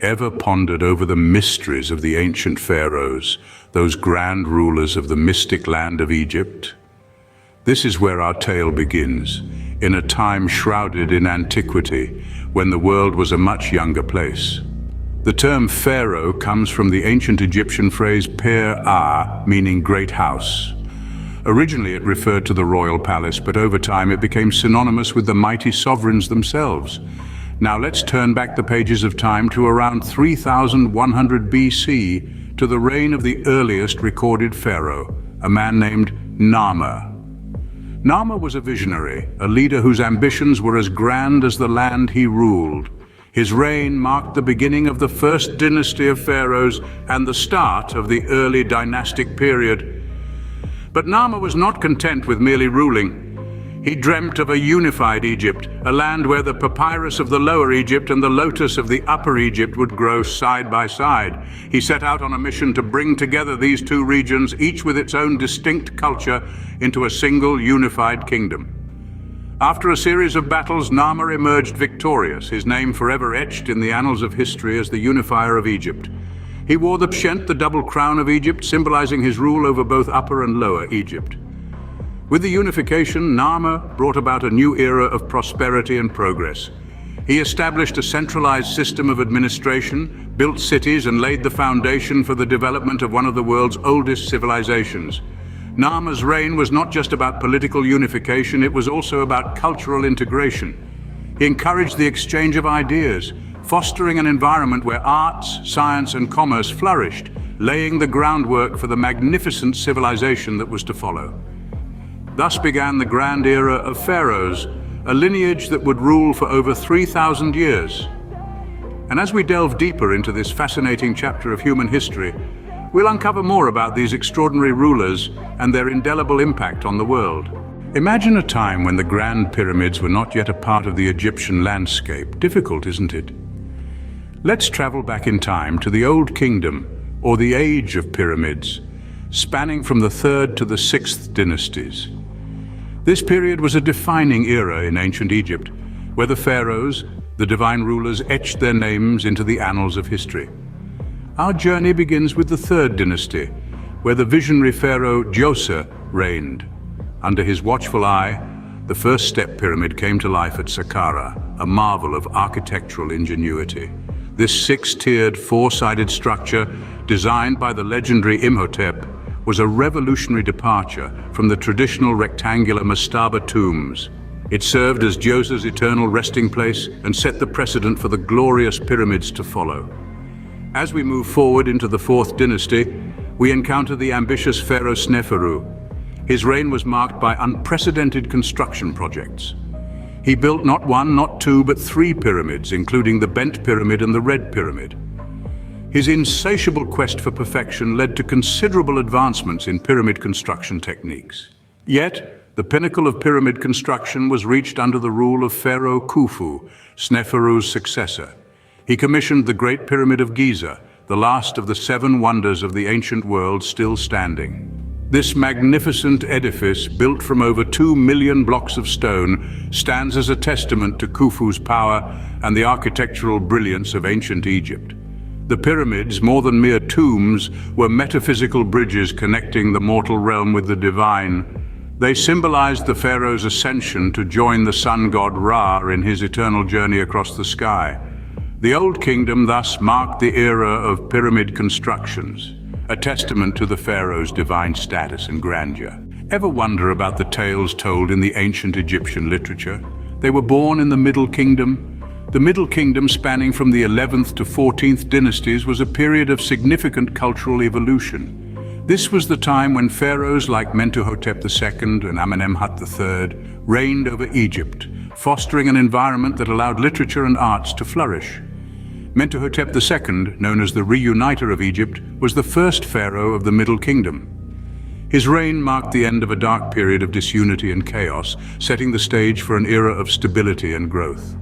Ever pondered over the mysteries of the ancient pharaohs, those grand rulers of the mystic land of Egypt? This is where our tale begins, in a time shrouded in antiquity, when the world was a much younger place. The term pharaoh comes from the ancient Egyptian phrase Per-Ah, meaning great house. Originally it referred to the royal palace, but over time it became synonymous with the mighty sovereigns themselves. Now let's turn back the pages of time to around 3100 BC, to the reign of the earliest recorded pharaoh, a man named Narmer. Narmer was a visionary, a leader whose ambitions were as grand as the land he ruled. His reign marked the beginning of the first dynasty of pharaohs and the start of the early dynastic period. But Narmer was not content with merely ruling. He dreamt of a unified Egypt, a land where the papyrus of the Lower Egypt and the lotus of the Upper Egypt would grow side by side. He set out on a mission to bring together these two regions, each with its own distinct culture, into a single unified kingdom. After a series of battles, Narmer emerged victorious, his name forever etched in the annals of history as the unifier of Egypt. He wore the pshent, the double crown of Egypt, symbolizing his rule over both Upper and Lower Egypt. With the unification, Narmer brought about a new era of prosperity and progress. He established a centralized system of administration, built cities, and laid the foundation for the development of one of the world's oldest civilizations. Narmer's reign was not just about political unification, it was also about cultural integration. He encouraged the exchange of ideas, fostering an environment where arts, science, and commerce flourished, laying the groundwork for the magnificent civilization that was to follow. Thus began the grand era of pharaohs, a lineage that would rule for over 3,000 years. And as we delve deeper into this fascinating chapter of human history, we'll uncover more about these extraordinary rulers and their indelible impact on the world. Imagine a time when the Grand Pyramids were not yet a part of the Egyptian landscape. Difficult, isn't it? Let's travel back in time to the Old Kingdom, or the Age of Pyramids, spanning from the 3rd to the 6th dynasties. This period was a defining era in ancient Egypt, where the pharaohs, the divine rulers, etched their names into the annals of history. Our journey begins with the 3rd dynasty, where the visionary pharaoh Djoser reigned. Under his watchful eye, the first step pyramid came to life at Saqqara, a marvel of architectural ingenuity. This 6-tiered, 4-sided structure, designed by the legendary Imhotep, was a revolutionary departure from the traditional rectangular mastaba tombs. It served as Djoser's eternal resting place and set the precedent for the glorious pyramids to follow. As we move forward into the 4th dynasty, we encounter the ambitious pharaoh Sneferu. His reign was marked by unprecedented construction projects. He built not 1, not 2, but 3 pyramids, including the Bent Pyramid and the Red Pyramid. His insatiable quest for perfection led to considerable advancements in pyramid construction techniques. Yet, the pinnacle of pyramid construction was reached under the rule of Pharaoh Khufu, Sneferu's successor. He commissioned the Great Pyramid of Giza, the last of the 7 wonders of the ancient world still standing. This magnificent edifice, built from over 2 million blocks of stone, stands as a testament to Khufu's power and the architectural brilliance of ancient Egypt. The pyramids, more than mere tombs, were metaphysical bridges connecting the mortal realm with the divine. They symbolized the pharaoh's ascension to join the sun god Ra in his eternal journey across the sky. The Old Kingdom thus marked the era of pyramid constructions, a testament to the pharaoh's divine status and grandeur. Ever wonder about the tales told in the ancient Egyptian literature? They were born in the Middle Kingdom. The Middle Kingdom, spanning from the 11th to 14th dynasties, was a period of significant cultural evolution. This was the time when pharaohs like Mentuhotep II and Amenemhat III reigned over Egypt, fostering an environment that allowed literature and arts to flourish. Mentuhotep II, known as the reuniter of Egypt, was the first pharaoh of the Middle Kingdom. His reign marked the end of a dark period of disunity and chaos, setting the stage for an era of stability and growth.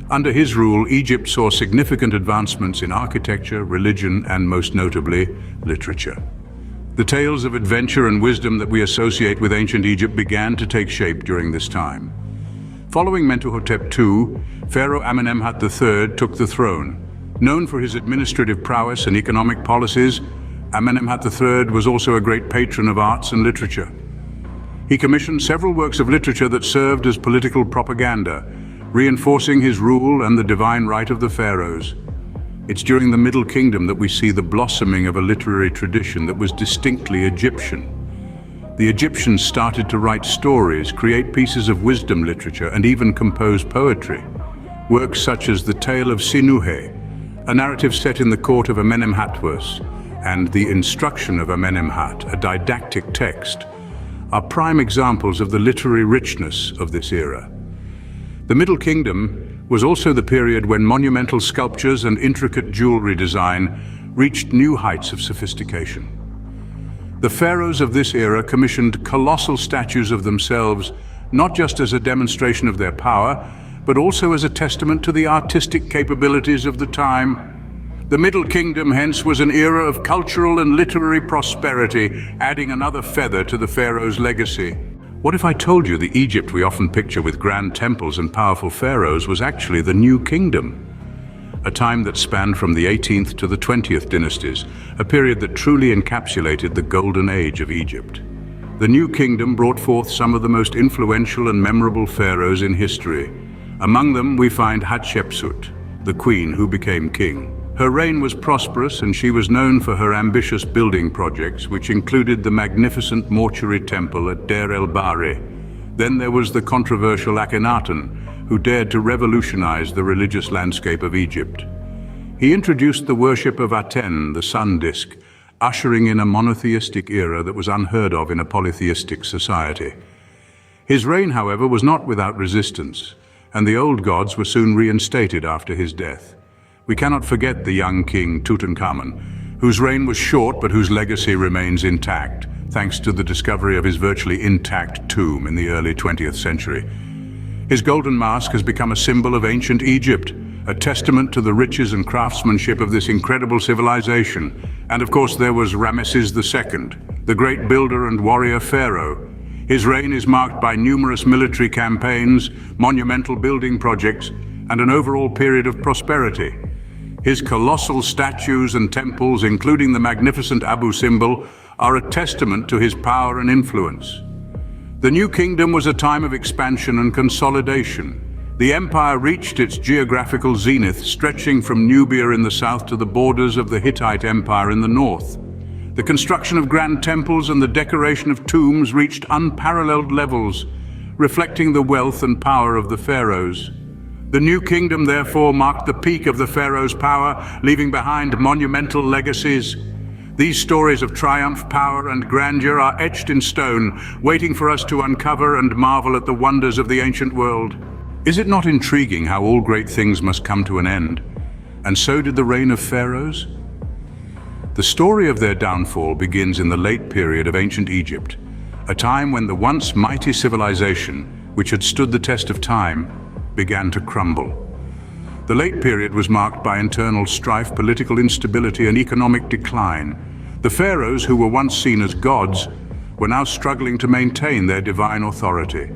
Under his rule, Egypt saw significant advancements in architecture, religion, and most notably, literature. The tales of adventure and wisdom that we associate with ancient Egypt began to take shape during this time. Following Mentuhotep II, Pharaoh Amenemhat III took the throne. Known for his administrative prowess and economic policies, Amenemhat III was also a great patron of arts and literature. He commissioned several works of literature that served as political propaganda, reinforcing his rule and the divine right of the pharaohs. It's during the Middle Kingdom that we see the blossoming of a literary tradition that was distinctly Egyptian. The Egyptians started to write stories, create pieces of wisdom literature, and even compose poetry. Works such as The Tale of Sinuhe, a narrative set in the court of Amenemhat I, and The Instruction of Amenemhat, a didactic text, are prime examples of the literary richness of this era. The Middle Kingdom was also the period when monumental sculptures and intricate jewelry design reached new heights of sophistication. The pharaohs of this era commissioned colossal statues of themselves, not just as a demonstration of their power, but also as a testament to the artistic capabilities of the time. The Middle Kingdom, hence, was an era of cultural and literary prosperity, adding another feather to the pharaoh's legacy. What if I told you the Egypt we often picture with grand temples and powerful pharaohs was actually the New Kingdom? A time that spanned from the 18th to the 20th dynasties, a period that truly encapsulated the golden age of Egypt. The New Kingdom brought forth some of the most influential and memorable pharaohs in history. Among them we find Hatshepsut, the queen who became king. Her reign was prosperous, and she was known for her ambitious building projects, which included the magnificent mortuary temple at Deir el-Bahri. Then there was the controversial Akhenaten, who dared to revolutionize the religious landscape of Egypt. He introduced the worship of Aten, the sun disk, ushering in a monotheistic era that was unheard of in a polytheistic society. His reign, however, was not without resistance, and the old gods were soon reinstated after his death. We cannot forget the young king Tutankhamun, whose reign was short but whose legacy remains intact, thanks to the discovery of his virtually intact tomb in the early 20th century. His golden mask has become a symbol of ancient Egypt, a testament to the riches and craftsmanship of this incredible civilization. And of course there was Ramesses II, the great builder and warrior pharaoh. His reign is marked by numerous military campaigns, monumental building projects, and an overall period of prosperity. His colossal statues and temples, including the magnificent Abu Simbel, are a testament to his power and influence. The New Kingdom was a time of expansion and consolidation. The empire reached its geographical zenith, stretching from Nubia in the south to the borders of the Hittite Empire in the north. The construction of grand temples and the decoration of tombs reached unparalleled levels, reflecting the wealth and power of the pharaohs. The New Kingdom therefore marked the peak of the pharaoh's power, leaving behind monumental legacies. These stories of triumph, power, and grandeur are etched in stone, waiting for us to uncover and marvel at the wonders of the ancient world. Is it not intriguing how all great things must come to an end? And so did the reign of pharaohs? The story of their downfall begins in the late period of ancient Egypt, a time when the once mighty civilization, which had stood the test of time, began to crumble. The late period was marked by internal strife, political instability, and economic decline. The pharaohs, who were once seen as gods, were now struggling to maintain their divine authority.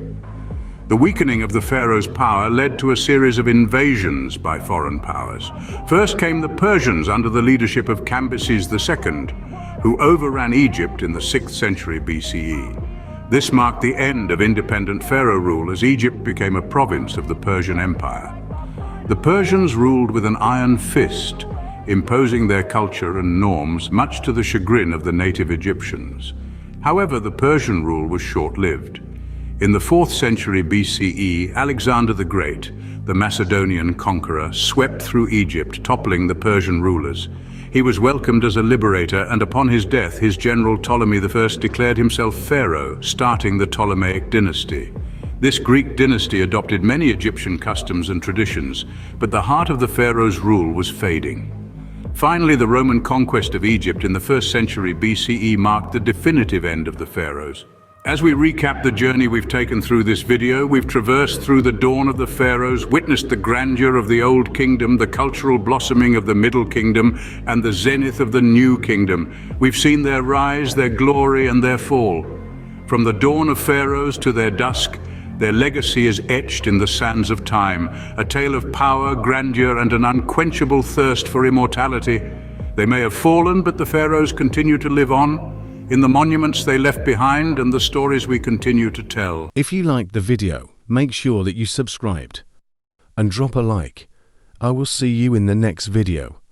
The weakening of the pharaoh's power led to a series of invasions by foreign powers. First came the Persians under the leadership of Cambyses II, who overran Egypt in the 6th century BCE. This marked the end of independent pharaoh rule as Egypt became a province of the Persian Empire. The Persians ruled with an iron fist, imposing their culture and norms, much to the chagrin of the native Egyptians. However, the Persian rule was short-lived. In the 4th century BCE, Alexander the Great, the Macedonian conqueror, swept through Egypt, toppling the Persian rulers. He was welcomed as a liberator, and upon his death, his general Ptolemy I declared himself pharaoh, starting the Ptolemaic dynasty. This Greek dynasty adopted many Egyptian customs and traditions, but the heart of the pharaoh's rule was fading. Finally, the Roman conquest of Egypt in the 1st century BCE marked the definitive end of the pharaohs. As we recap the journey we've taken through this video, we've traversed through the dawn of the pharaohs, witnessed the grandeur of the Old Kingdom, the cultural blossoming of the Middle Kingdom, and the zenith of the New Kingdom. We've seen their rise, their glory, and their fall. From the dawn of pharaohs to their dusk, their legacy is etched in the sands of time, a tale of power, grandeur, and an unquenchable thirst for immortality. They may have fallen, but the pharaohs continue to live on, in the monuments they left behind and the stories we continue to tell. If you liked the video, make sure that you subscribed and drop a like. I will see you in the next video.